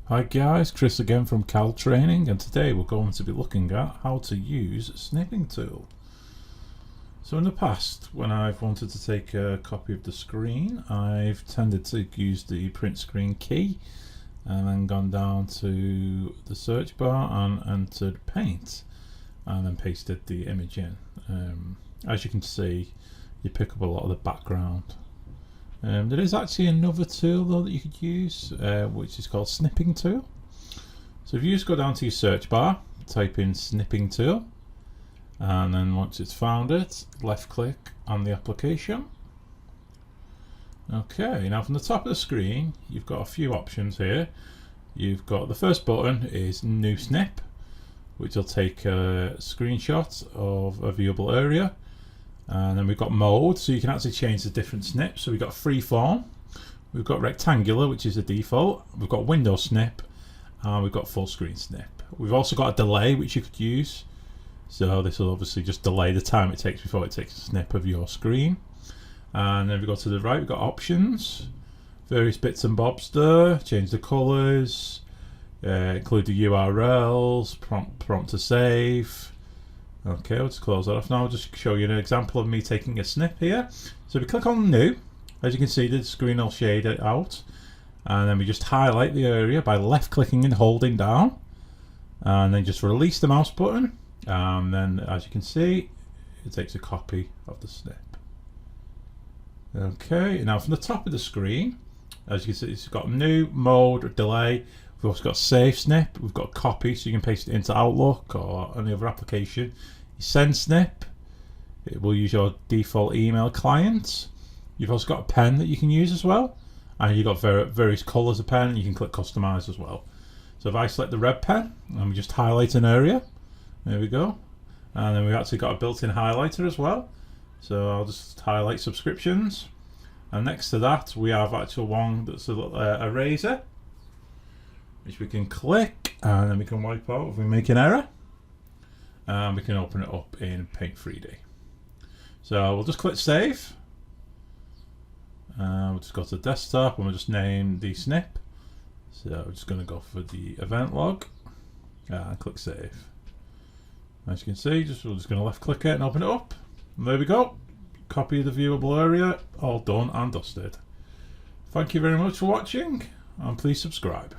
Hi guys, Chris again from Cal Training, and today we're going to be looking at how to use Snipping Tool. So in the past, when I've wanted to take a copy of the screen, I've tended to use the print screen key and then gone down to the search bar and entered paint and then pasted the image in. As you can see, you pick up a lot of the background. There is actually another tool though that you could use, which is called Snipping Tool. So if you just go down to your search bar, type in Snipping Tool, and then once it's found it, left click on the application. Okay, now from the top of the screen, you've got a few options here. You've got the first button is New Snip, which will take a screenshot of a viewable area. And then we've got mode, so you can actually change the different snips. So we've got freeform, we've got rectangular, which is the default, we've got window snip, and we've got full screen snip. We've also got a delay which you could use. So this will obviously just delay the time it takes before it takes a snip of your screen. And then we go to the right, we've got options, various bits and bobs there, change the colours, include the URLs, prompt to save. Okay, I'll just close that off now. I'll just show you an example of me taking a snip here. So we click on new. As you can see, the screen will shade it out. And then we just highlight the area by left clicking and holding down. And then just release the mouse button. And then, as you can see, it takes a copy of the snip. Okay, now from the top of the screen, as you can see, it's got new, mode, delay. We've also got save snip, we've got copy, so you can paste it into Outlook or any other application. Send snip, it will use your default email client. You've also got a pen that you can use as well, and you've got various colours of pen, and you can click customize as well. So if I select the red pen and we just highlight an area, there we go, and then we've actually got a built-in highlighter as well. So I'll just highlight subscriptions, and next to that we have actual one that's a eraser, which we can click, and then we can wipe out if we make an error, and we can open it up in Paint 3D. So we'll just click save, we'll just go to the desktop and we'll just name the snip. So we're just going to go for the event log and click save. As you can see, we're just going to left click it and open it up, and there we go, copy of the viewable area, all done and dusted. Thank you very much for watching, and please subscribe.